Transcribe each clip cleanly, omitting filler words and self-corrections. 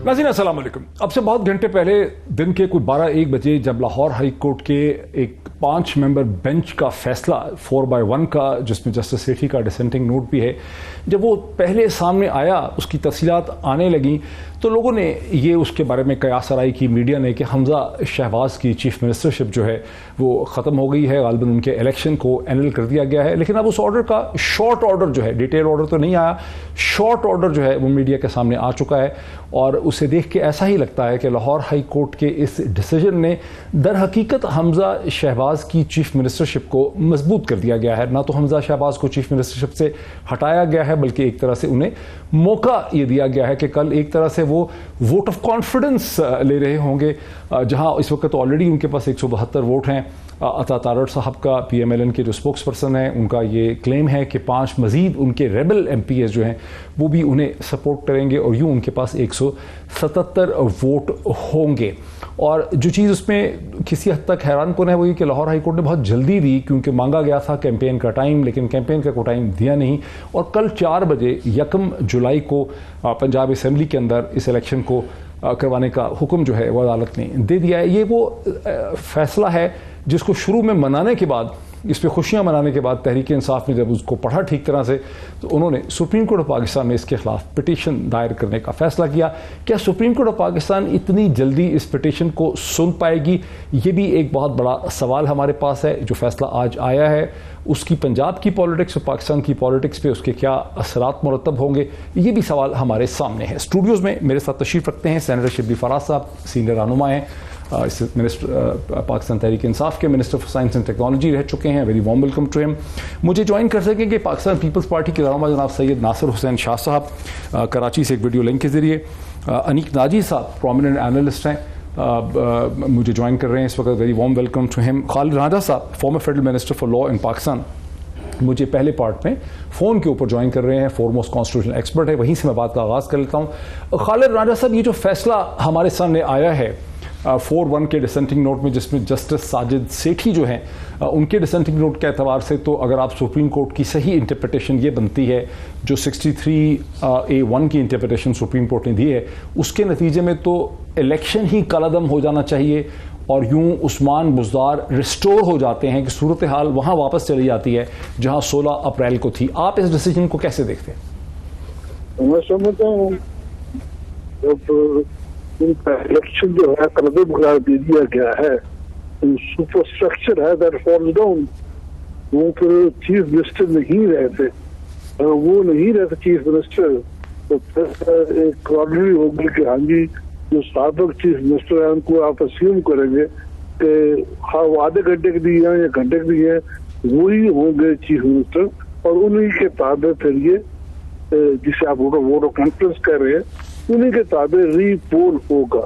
नाज़रीन अस्सलाम वालेकुम। अब से बहुत घंटे पहले दिन के कोई 12-1 बजे जब लाहौर हाई कोर्ट के एक 5 मेंबर बेंच का फैसला 4/1 का, जिसमें जस्टिस सेठी का डिसेंटिंग नोट भी है, जब वो पहले सामने आया, उसकी तफसीलात आने लगी, तो लोगों ने ये उसके बारे में कयास कराई की मीडिया ने कि हमजा शहबाज की चीफ मिनिस्टरशिप जो है वो ख़त्म हो गई है, गालिबन उनके इलेक्शन को एनल कर दिया गया है। लेकिन अब उस ऑर्डर का शॉर्ट ऑर्डर जो है, डिटेल ऑर्डर तो नहीं आया, शॉर्ट ऑर्डर जो है वो मीडिया के सामने आ चुका है और उसे देख के ऐसा ही लगता है कि लाहौर हाई कोर्ट के इस डिसीजन ने दर हकीकत हमजा शहबाज की चीफ मिनिस्टरशिप को मजबूत कर दिया गया है। ना तो हमजा शहबाज को चीफ मिनिस्टरशिप से हटाया गया है, बल्कि एक तरह से उन्हें मौका ये दिया गया है कि कल एक तरह से वो वोट ऑफ कॉन्फिडेंस ले रहे होंगे, जहां इस वक्त ऑलरेडी उनके पास 172 वोट हैं। अता तारड़ साहब का PMLN के जो स्पोक्स पर्सन है, उनका ये क्लेम है कि 5 मजीद उनके रेबल MPs जो हैं वो भी उन्हें सपोर्ट करेंगे और यूं उनके पास 177 वोट होंगे। और जो चीज़ उसमें किसी हद तक हैरान कौन है वो ये कि लाहौर हाई कोर्ट ने बहुत जल्दी दी, क्योंकि मांगा गया था कैंपेन का टाइम, लेकिन कैंपेन का कोई टाइम दिया नहीं और कल 4 बजे 1 जुलाई को पंजाब असम्बली के अंदर इस इलेक्शन को करवाने का हुक्म जो है वो अदालत ने दे दिया है। ये वो फैसला है जिसको शुरू में मनाने के बाद, इस पर खुशियां मनाने के बाद, तहरीक इंसाफ ने जब उसको पढ़ा ठीक तरह से तो उन्होंने सुप्रीम कोर्ट ऑफ पाकिस्तान में इसके खिलाफ पिटीशन दायर करने का फैसला किया। क्या सुप्रीम कोर्ट ऑफ पाकिस्तान इतनी जल्दी इस पिटीशन को सुन पाएगी? ये भी एक बहुत बड़ा सवाल हमारे पास है। जो फैसला आज आया है उसकी पंजाब की पॉलिटिक्स और पाकिस्तान की पॉलिटिक्स पे उसके क्या असरात मुरतब होंगे, ये भी सवाल हमारे सामने है। स्टूडियोज़ में मेरे साथ तशरीफ़ रखते हैं सेनेटर शिबली फराज साहब, सीनियर रहनुमा हैं, मिनिस्टर पाकिस्तान तहरीक इंसाफ के, minister for science and technology रह चुके हैं। Very warm welcome to him. मुझे ज्वाइन कर सकेंगे पाकिस्तान पीपल्स पार्टी के रहनुमा जनाब सैयद नासिर हुसैन शाह साहब, कराची से एक वीडियो लिंक के जरिए। अनीक नाजी साहब प्रोमिनेंट एनालिस्ट हैं, मुझे ज्वाइन कर रहे हैं इस वक्त। Very warm welcome to him. Khalid Raja साहब former federal minister for law in Pakistan, मुझे पहले पार्ट में फ़ोन के ऊपर ज्वाइन कर रहे हैं, फॉरमोस्ट कॉन्स्टिट्यूशनल एक्सपर्ट है। वहीं से मैं बात का आगाज़ कर लेता हूँ। खालिद राजा साहब, ये जो फैसला हमारे सामने आया है 4/1 के डिसेंटिंग नोट में, जिसमें जस्टिस साजिद सेठी जो हैं उनके डिसेंटिंग नोट के एतबार से, तो अगर आप सुप्रीम कोर्ट की सही इंटरप्रिटेशन ये बनती है जो 63A1 की इंटरप्रिटेशन सुप्रीम कोर्ट ने दी है, उसके नतीजे में तो इलेक्शन ही कलअदम हो जाना चाहिए और यूं उस्मान बुज़दार रिस्टोर हो जाते हैं कि सूरत हाल वहाँ वापस चली जाती है जहाँ 16 अप्रैल को थी। आप इस डिसीजन को कैसे देखते हैं? मैं समझता हूँ उनका इलेक्शन जो है कलअदम करार दे दिया गया है, सुपर स्ट्रक्चर है दैट फॉल्स डाउन। वो फिर चीफ मिनिस्टर नहीं रहते, वो नहीं रहते चीफ मिनिस्टर, तो फिर एक ऑर्डर होगी कि हाँ जी जो साबिक चीफ मिनिस्टर है उनको आप अस्यूम करेंगे कि हाँ वो आधे घंटे के लिए या घंटे के लिए वही होंगे चीफ मिनिस्टर, और उन्हीं के ताबे फिर ये जिसे आप वोट ऑफ कॉन्फ्रेंस कर रहे हैं, उन्हीं के ताबे रीपोल होगा।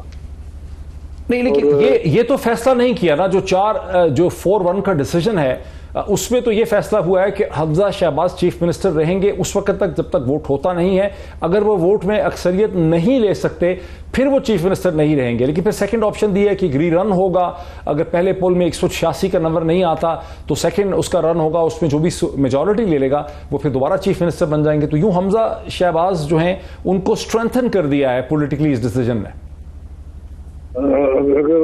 नहीं, लेकिन ये तो फैसला नहीं किया ना, जो 4/1 का डिसीजन है उसमें तो ये फैसला हुआ है कि हमजा शहबाज चीफ मिनिस्टर रहेंगे उस वक्त तक जब तक वोट होता नहीं है। अगर वो वोट में अक्सरियत नहीं ले सकते फिर वो चीफ मिनिस्टर नहीं रहेंगे। लेकिन फिर सेकंड ऑप्शन दिया है कि री-रन होगा, अगर पहले पोल में 186 का नंबर नहीं आता तो सेकंड उसका रन होगा, उसमें जो भी मेजॉरिटी ले लेगा वो फिर दोबारा चीफ मिनिस्टर बन जाएंगे। तो यूं हमजा शहबाज जो हैं उनको स्ट्रेंथन कर दिया है पॉलिटिकली इस डिसीजन ने। अगर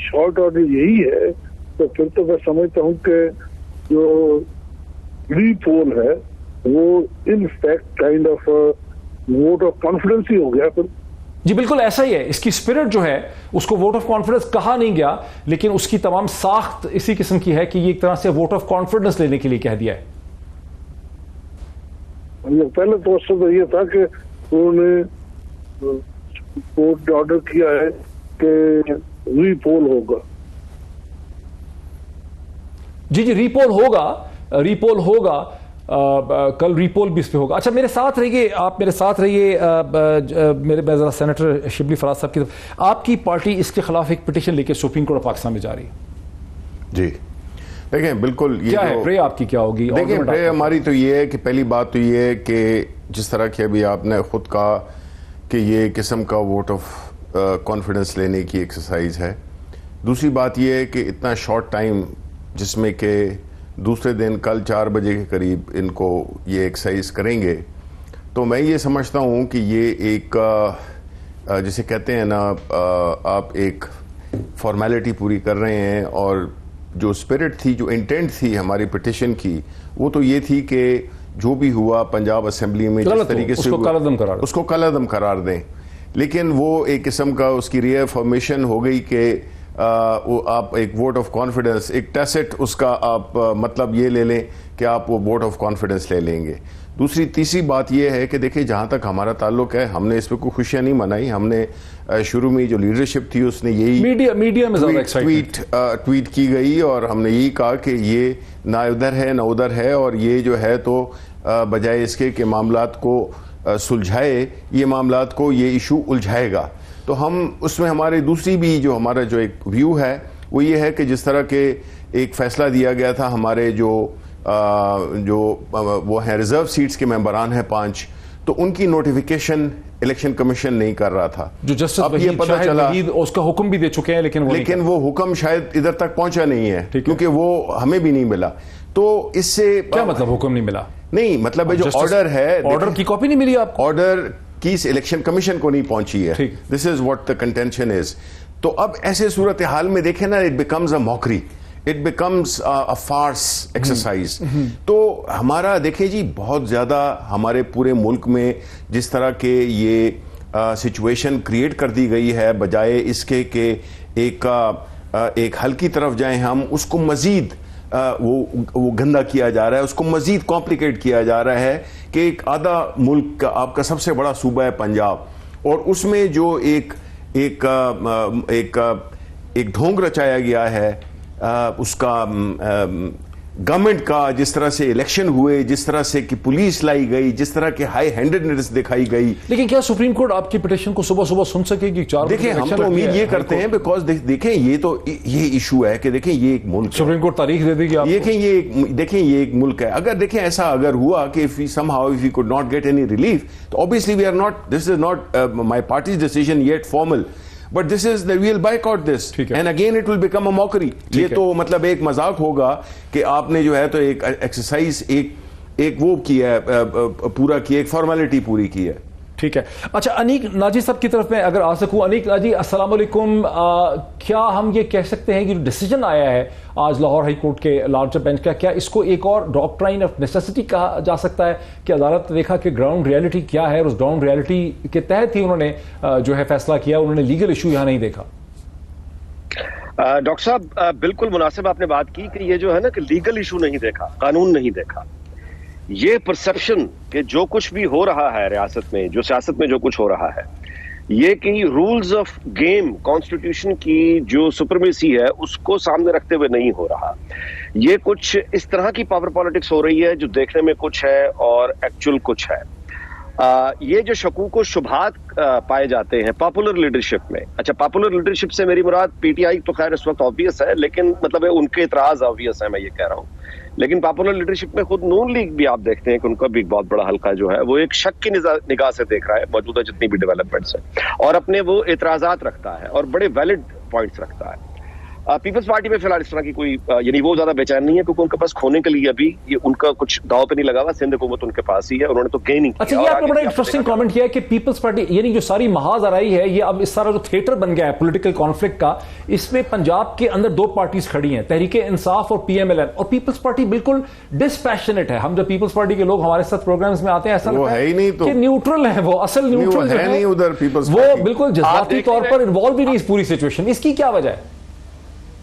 शॉर्ट ऑर्डर यही है तो फिर तो मैं समझता हूँ कि जो रीपोल है वो in fact kind of vote of confidence ही हो गया फिर। जी बिल्कुल ऐसा ही है। इसकी स्पिरिट जो है उसको वोट ऑफ कॉन्फिडेंस कहा नहीं गया, लेकिन उसकी तमाम साख्त इसी किस्म की है कि ये एक तरह से वोट ऑफ कॉन्फिडेंस लेने के लिए कह दिया है। पहले तो ये था कि उन्होंने कोर्ट ने ऑर्डर किया है कि रीपोल होगा। जी रीपोल होगा, कल रीपोल भी इस पे होगा। अच्छा मेरे साथ रहिए, आप मेरे साथ रहिए, मेरे जरा सेनेटर शिबली फराज साहब की तरफ। आपकी पार्टी इसके खिलाफ एक पिटीशन लेके सुप्रीम कोर्ट ऑफ पाकिस्तान में जा रही है। जी देखें, बिल्कुल ये क्या है प्रे आपकी क्या होगी? देखें प्रे हमारी तो ये है कि पहली बात तो ये है कि जिस तरह की अभी आपने खुद कहा कि ये किस्म का वोट ऑफ कॉन्फिडेंस लेने की एक्सरसाइज है। दूसरी बात ये है कि इतना शॉर्ट टाइम जिसमें कि दूसरे दिन कल 4 बजे के करीब इनको ये एक्सरसाइज करेंगे, तो मैं ये समझता हूँ कि ये एक जिसे कहते हैं ना, आप एक फॉर्मेलिटी पूरी कर रहे हैं, और जो स्पिरिट थी, जो इंटेंट थी हमारी पिटिशन की, वो तो ये थी कि जो भी हुआ पंजाब असेंबली में जिस तरीके से उसको कलअदम करार दें। लेकिन वो एक किस्म का उसकी रीअफर्मेशन हो गई कि वो आप एक वोट ऑफ कॉन्फिडेंस, एक टैसिट उसका आप मतलब ये ले लें कि आप वो वोट ऑफ कॉन्फिडेंस ले लेंगे। तीसरी बात यह है कि देखिए, जहां तक हमारा ताल्लुक है, हमने इस पर कोई खुशियां नहीं मनाई। हमने शुरू में जो लीडरशिप थी उसने यही मीडिया में ट्वीट की गई, और हमने यही कहा कि ये ना इधर है ना उधर है, और ये जो है तो बजाय इसके कि मामलात को सुलझाए, ये मामलात को ये इशू उलझाएगा। तो हम उसमें हमारे दूसरी भी जो हमारा जो एक व्यू है वो ये है कि जिस तरह के एक फैसला दिया गया था, हमारे जो वो हैं रिजर्व सीट्स के मेंबरान हैं 5, तो उनकी नोटिफिकेशन इलेक्शन कमीशन नहीं कर रहा था। जो जस्टिस अब ये पता चला उसका हुक्म भी दे चुके हैं, लेकिन वो हुक्म शायद इधर तक पहुंचा नहीं है, क्योंकि वो हमें भी नहीं मिला। तो इससे क्या मतलब हुक्म नहीं मिला? नहीं, मतलब जो ऑर्डर है, ऑर्डर की कॉपी नहीं मिली आपको? ऑर्डर की इलेक्शन कमीशन को नहीं पहुंची है। This is what the contention is. तो अब ऐसे सूरत हाल में देखें ना, it becomes a mockery, it becomes a farce exercise. तो हमारा देखिए जी, बहुत ज्यादा हमारे पूरे मुल्क में जिस तरह के ये सिचुएशन क्रिएट कर दी गई है, बजाय इसके कि एक हल की तरफ जाएं हम, उसको मजीद वो गंदा किया जा रहा है, उसको मजीद कॉम्प्लिकेट किया जा रहा है कि एक आधा मुल्क का आपका सबसे बड़ा सूबा है पंजाब, और उसमें जो एक ढोंग रचाया गया है उसका गवर्नमेंट का, जिस तरह से इलेक्शन हुए, जिस तरह से कि पुलिस लाई गई, जिस तरह के हाई हैंडेडनेस दिखाई गई। लेकिन क्या सुप्रीम कोर्ट आपकी पिटीशन को सुबह सुबह सुन सकेगी? देखिए, हम तो उम्मीद ये करते हैं, बिकॉज देखें ये इशू है कि देखें ये एक मुल्क, सुप्रीम कोर्ट तारीख दे देगी आपको। देखें ये एक मुल्क है। अगर देखें ऐसा अगर हुआ कि if we could not get any relief, तो obviously we are not, this is not my party's decision yet formal, but this is the we'll boycott this, and again it will become a mockery. ये तो मतलब एक मजाक होगा कि आपने जो है तो एक एक्सरसाइज, एक वो किया है, पूरा की एक फॉर्मेलिटी पूरी की है। ठीक है। अच्छा, अनीक नाजी साहब की तरफ में अगर आ सकूं। अनीक नाजी, अस्सलाम वालेकुम। क्या हम ये कह सकते हैं कि जो डिसीजन आया है आज लाहौर हाई कोर्ट के लार्जर बेंच का, क्या इसको एक और डॉक्ट्राइन ऑफ नेसेसिटी कहा जा सकता है कि अदालत ने देखा कि ग्राउंड रियलिटी क्या है, और उस ग्राउंड रियलिटी के तहत ही उन्होंने जो है फैसला किया, उन्होंने लीगल इशू यहां नहीं देखा? डॉक्टर साहब, बिल्कुल मुनासिब आपने बात की कि ये जो है ना कि लीगल इशू नहीं देखा, कानून नहीं देखा। ये परसेप्शन कि जो कुछ भी हो रहा है रियासत में, जो सियासत में जो कुछ हो रहा है, ये कि रूल्स ऑफ गेम, कॉन्स्टिट्यूशन की जो सुपरमेसी है उसको सामने रखते हुए नहीं हो रहा। ये कुछ इस तरह की पावर पॉलिटिक्स हो रही है जो देखने में कुछ है और एक्चुअल कुछ है। ये जो शकूक व शुबहात पाए जाते हैं पॉपुलर लीडरशिप में, अच्छा पॉपुलर लीडरशिप से मेरी मुराद पीटीआई तो खैर इस वक्त ऑब्वियस है, लेकिन मतलब उनके इतराज ऑब्वियस है, मैं ये कह रहा हूँ। लेकिन पॉपुलर लीडरशिप में खुद नून लीग भी आप देखते हैं कि उनका भी एक बहुत बड़ा हल्का जो है वो एक शक की निगाह से देख रहा है मौजूदा जितनी भी डेवलपमेंट्स है, और अपने वो एतराजात रखता है और बड़े वैलिड पॉइंट्स रखता है। पीपल्स पार्टी में फिलहाल इस तरह की कोई यानी वो ज्यादा बेचैन नहीं है, क्योंकि उनके पास खोने के लिए अभी ये उनका कुछ दाव पे नहीं लगा हुआ। सिंध हुकूमत उनके पास ही है, उन्होंने तो गेन नहीं किया। अच्छा, ये आपने बड़ा इंटरेस्टिंग कमेंट किया कि पीपल्स पार्टी यानी जो सारी महाज आ रही है, ये अब इस सारा जो थिएटर बन गया है पॉलिटिकल कॉन्फ्लिक्ट का, इसमें पंजाब के अंदर दो पार्टीज खड़ी हैं, तहरीके इंसाफ और पीएमएलएन, और पीपल्स पार्टी बिल्कुल डिसपैशनेट है। हम जब पीपल्स पार्टी के लोग हमारे साथ प्रोग्राम्स में आते हैं, ऐसा लगता है कि न्यूट्रल है, वो असल न्यूट्रल है, वो बिल्कुल जज्बाती तौर पर इन्वॉल्व ही नहीं इस पूरी सिचुएशन। इसकी क्या वजह है?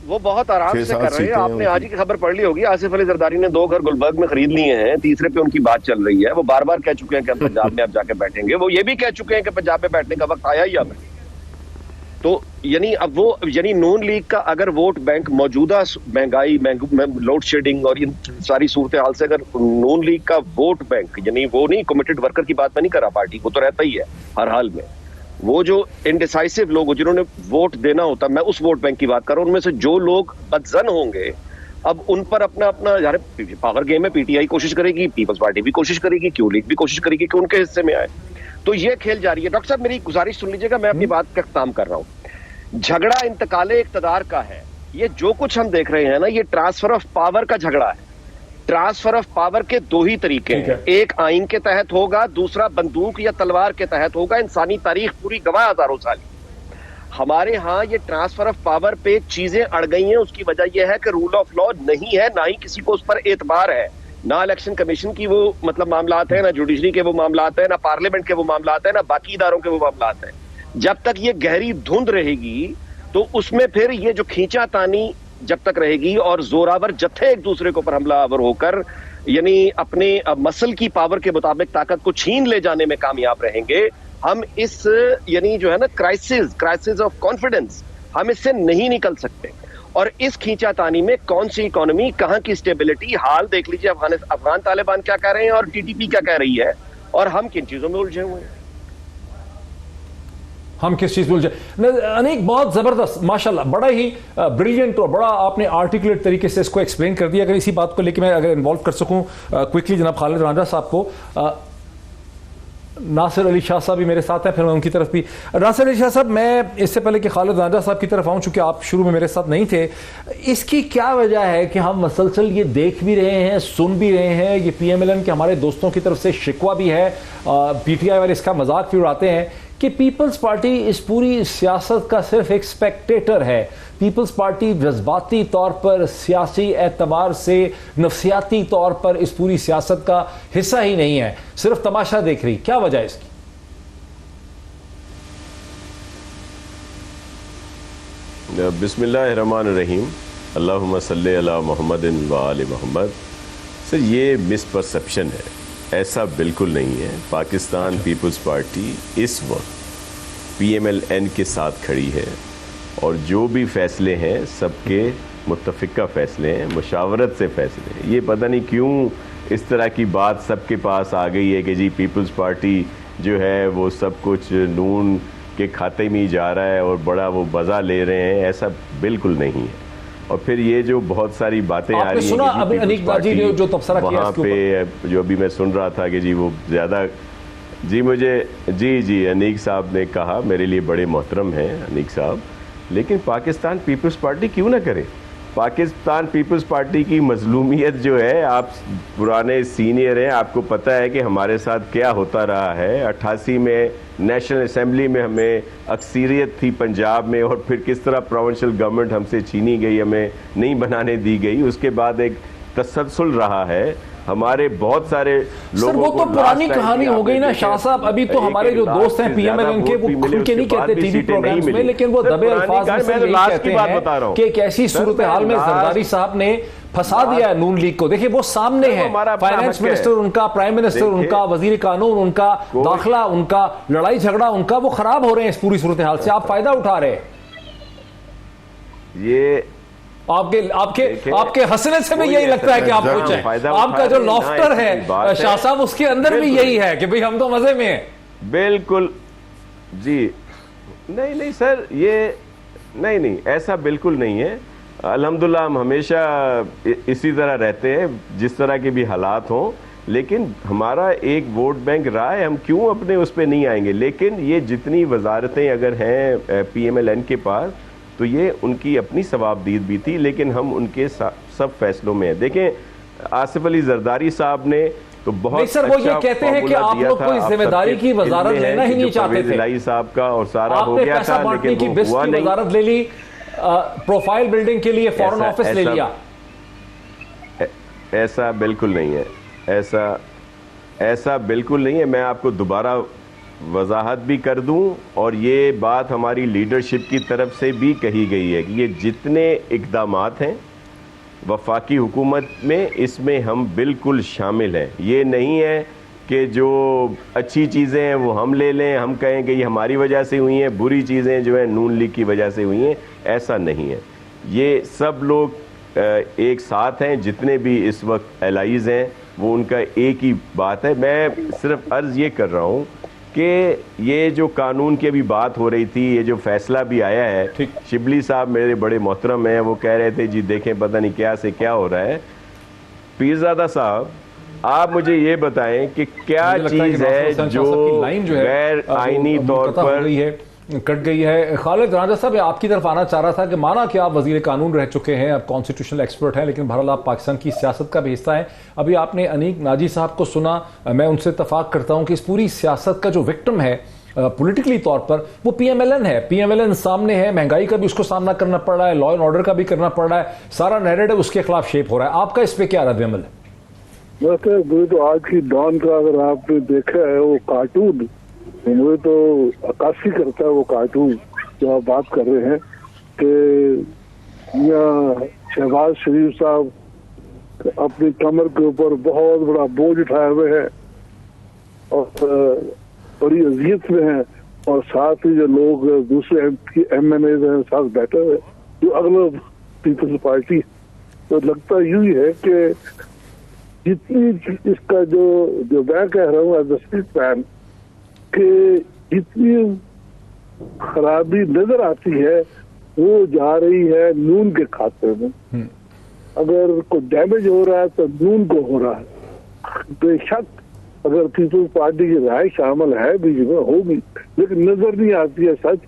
वो बहुत आराम से कर रहे हैं। आपने आज ही की खबर पढ़ ली होगी, आसिफ अली जरदारी ने 2 घर गुलबर्ग में खरीद लिए हैं, तीसरे पे उनकी बात चल रही है। वो बार बार कह चुके हैं कि हम पंजाब में अब जाके बैठेंगे। वो ये भी कह चुके हैं कि पंजाब में बैठने का वक्त आया ही अब। तो यानी अब वो यानी नून लीग का अगर वोट बैंक मौजूदा महंगाई, लोड शेडिंग और इन सारी सूरत हाल से, अगर नून लीग का वोट बैंक, यानी वो नहीं कमिटेड वर्कर की बात मैं नहीं कर रहा, पार्टी को तो रहता ही है हर हाल में, वो जो इनडिसाइसिव लोग जिन्होंने वोट देना होता, मैं उस वोट बैंक की बात कर रहा हूं, उनमें से जो लोग बदजन होंगे, अब उन पर अपना अपना यार पावर गेम में पीटीआई कोशिश करेगी, पीपल्स पार्टी भी कोशिश करेगी, क्यू लीग भी कोशिश करेगी कि उनके हिस्से में आए। तो ये खेल जारी है। डॉक्टर साहब, मेरी गुजारिश सुन लीजिएगा, मैं अपनी बात का इख्तिताम कर रहा हूं। झगड़ा इंतकाले इक्तदार का है। ये जो कुछ हम देख रहे हैं ना, ये ट्रांसफर ऑफ पावर का झगड़ा है। ट्रांसफर ऑफ पावर के दो ही तरीके हैं, एक आइन के तहत होगा, दूसरा बंदूक या तलवार के तहत होगा। इंसानी तारीख पूरी गवाह हजारों साल। हमारे यहाँ ये ट्रांसफर ऑफ पावर पे चीजें अड़ गई हैं। उसकी वजह यह है कि रूल ऑफ लॉ नहीं है, ना ही किसी को उस पर एतबार है। ना इलेक्शन कमीशन की वो मतलब मामलात है, ना जुडिशरी के वो मामलात है, ना पार्लियामेंट के वो मामलात है, ना बाकी इदारों के वो मामलात है। जब तक ये गहरी धुंध रहेगी तो उसमें फिर ये जो खींचातानी जब तक रहेगी और जोरावर जत्थे एक दूसरे के ऊपर हमलावर होकर यानी अपने मसल की पावर के मुताबिक ताकत को छीन ले जाने में कामयाब रहेंगे, हम इस यानी जो है ना क्राइसिस ऑफ कॉन्फिडेंस, हम इससे नहीं निकल सकते। और इस खींचातानी में कौन सी इकोनॉमी, कहां की स्टेबिलिटी, हाल देख लीजिए अफगान तालिबान क्या कह रहे हैं और टीटीपी क्या कह रही है, और हम किन चीजों में उलझे हुए हैं। हम किस चीज में उलझे? अनेक बहुत जबरदस्त, माशाल्लाह, बड़ा ही ब्रिलियंट और बड़ा आपने आर्टिकुलेट तरीके से इसको एक्सप्लेन कर दिया। अगर इसी बात को लेकर मैं अगर इन्वॉल्व कर सकूं क्विकली जनाब खालिद रांझा साहब को, नासिर अली शाह साहब भी मेरे साथ हैं, फिर मैं उनकी तरफ भी। नासिर अली शाह साहब, मैं इससे पहले कि खालिद रांझा साहब की तरफ आऊं, चूंकि आप शुरू में मेरे साथ नहीं थे, इसकी क्या वजह है कि हम मसलसल ये देख भी रहे हैं, सुन भी रहे हैं, ये PMLN के हमारे दोस्तों की तरफ से शिकवा भी है, PTI वाले इसका मजाक भी उड़ाते हैं कि पीपल्स पार्टी इस पूरी सियासत का सिर्फ एक स्पेक्टेटर है। पीपल्स पार्टी जज्बाती तौर पर, सियासी एतबार से, नफसियाती तौर पर इस पूरी सियासत का हिस्सा ही नहीं है, सिर्फ तमाशा देख रही। क्या वजह है इसकी? बिस्मिल्लाहिर्रहमानिर्रहीम, अल्लाहुम्मा सल्ली अला मुहम्मदिन व आले मुहम्मद। सर, ये मिसपरसेप्शन है, ऐसा बिल्कुल नहीं है। पाकिस्तान पीपल्स पार्टी इस वक्त PMLN के साथ खड़ी है और जो भी फैसले हैं सबके मुत्तफ़िका फैसले हैं, मुशावरत से फैसले हैं। ये पता नहीं क्यों इस तरह की बात सबके पास आ गई है कि जी पीपल्स पार्टी जो है वो सब कुछ नून के खाते में ही जा रहा है और बड़ा वो मज़ा ले रहे हैं। ऐसा बिल्कुल नहीं है। और फिर ये जो बहुत सारी बातें आ रही हैं वहाँ पे, जो अभी मैं सुन रहा था कि जी वो ज़्यादा, जी मुझे जी अनीक साहब ने कहा, मेरे लिए बड़े मोहतरम हैं अनीक साहब, लेकिन पाकिस्तान पीपल्स पार्टी क्यों ना करे? पाकिस्तान पीपल्स पार्टी की मजलूमियत जो है, आप पुराने सीनियर हैं, आपको पता है कि हमारे साथ क्या होता रहा है। 88 में नेशनल असेंबली में हमें अक्सरियत थी पंजाब में, और फिर किस तरह प्रोविंशियल गवर्नमेंट हमसे छीनी गई, हमें नहीं बनाने दी गई। उसके बाद एक तसलसल रहा है, हमारे बहुत सारे लोगों वो तो पुरानी कहानी हो गई ना शाह साहब। अभी तो हमारे जो दोस्त हैं PMLN के, वो खुल के नहीं कहते टीवी प्रोग्राम्स में, लेकिन वो दबे अल्फाज में कहते हैं कि एक ऐसी सूरत हाल में जरदारी साहब ने फंसा दिया है नून लीग को। देखिए वो सामने है, फाइनेंस मिनिस्टर उनका, प्राइम मिनिस्टर उनका, वजीर कानून उनका, दाखिला उनका, लड़ाई झगड़ा उनका, वो खराब हो रहे हैं इस पूरी सूरत हाल से। आप फायदा उठा रहे हैं। ये आपके हंसने से भी यही लगता है कि आप कुछ हैं। आपका जो लॉफ्टर है शाह साहब, उसके अंदर भी यही है कि भाई हम तो मजे में हैं। बिल्कुल जी, नहीं सर, ये नहीं, ऐसा बिल्कुल नहीं है। अल्हम्दुलिल्लाह हम हमेशा इसी तरह रहते हैं, जिस तरह के भी हालात हों, लेकिन हमारा एक वोट बैंक रहा है, हम क्यों अपने उस पर नहीं आएंगे। लेकिन ये जितनी वजारतें अगर हैं PMLN के पास, तो ये उनकी अपनी सवाबदीद भी थी, लेकिन हम उनके सब फैसलों में हैं। देखें आसिफ अली जरदारी साहब ने तो बहुत सर वो ये कहते हैं कि आप लोग कोई जिम्मेदारी की वजारत लेना ही नहीं चाहते थे साहब का, और सारा हो गया था, लेकिन वो हुआ नहीं। वजारत ले ली, प्रोफाइल बिल्डिंग के लिए फॉरेन ऑफिस ले लिया। ऐसा बिल्कुल नहीं है, ऐसा बिल्कुल नहीं है। मैं आपको दोबारा वजाहत भी कर दूं, और ये बात हमारी लीडरशिप की तरफ से भी कही गई है कि ये जितने इक़दामात हैं वफाकी हुकूमत में, इसमें हम बिल्कुल शामिल हैं। ये नहीं है कि जो अच्छी चीज़ें हैं वो हम ले लें, हम कहें कि ये हमारी वजह से हुई हैं, बुरी चीज़ें जो हैं नून लीग की वजह से हुई हैं, ऐसा नहीं है। ये सब लोग एक साथ हैं, जितने भी इस वक्त एलाइज़ हैं वो उनका एक ही बात है। मैं सिर्फ अर्ज़ ये कर रहा हूँ कि ये जो कानून की अभी बात हो रही थी, ये जो फैसला भी आया है, शिबली साहब मेरे बड़े मोहतरम हैं, वो कह रहे थे जी देखें पता नहीं क्या से क्या हो रहा है। पीरजादा साहब, आप मुझे ये बताएं कि क्या चीज़ है जो गैर आईनी तौर पर कट गई है। खालिद रांझा साहब, आपकी तरफ आना चाह रहा था कि माना कि आप वजीर कानून रह चुके हैं, आप कॉन्स्टिट्यूशनल एक्सपर्ट हैं, लेकिन बहरहाल आप पाकिस्तान की सियासत का भी हिस्सा है। अभी आपने अनीक नाजी साहब को सुना, मैं उनसे इत्तफाक करता हूं कि इस पूरी सियासत का जो विक्टिम है पॉलिटिकली तौर पर वो पीएमएलएन है। पीएमएलएन सामने है, महंगाई का भी उसको सामना करना पड़ रहा है, लॉ एंड ऑर्डर का भी करना पड़ रहा है, सारा नैरेटिव उसके खिलाफ शेप हो रहा है। आपका इस पे क्या रद्द अमल है? मुझे तो आज की डॉन का अगर आपने देखा है वो कार्टून, मुझे तो अक्कासी करता है वो कार्टून जो आप बात कर रहे हैं कि यहाँ शहबाज शरीफ साहब अपनी कमर के ऊपर बहुत बड़ा बोझ उठाए हुए हैं और बड़ी अजियत में हैं, और साथ ही जो लोग दूसरे MNAs हैं साथ बैठे हुए जो अगले पीपल्स पार्टी, तो लगता यूं ही है कि जितनी इसका जो मैं कह रहा हूँ एज अ स्पीक मैन कि जितनी खराबी नजर आती है वो जा रही है नून के खाते में। अगर कोई डैमेज हो रहा है तो नून को हो रहा है। बेशक अगर पीपल्स पार्टी की राय शामिल है बीच में होगी, लेकिन नजर नहीं आती है सच।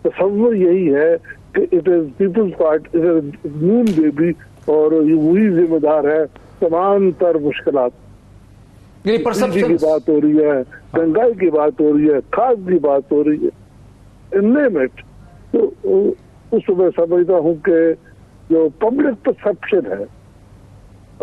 तस्वर यही है कि it is Peoples Party, it is Noon baby, और वही जिम्मेदार है तमाम तर मुश्किलात। बिजली की बात हो रही है, महंगाई की बात हो रही है, खाद की बात हो रही है, नेम इट। तो उस मैं समझता हूँ कि जो पब्लिक परसेप्शन है,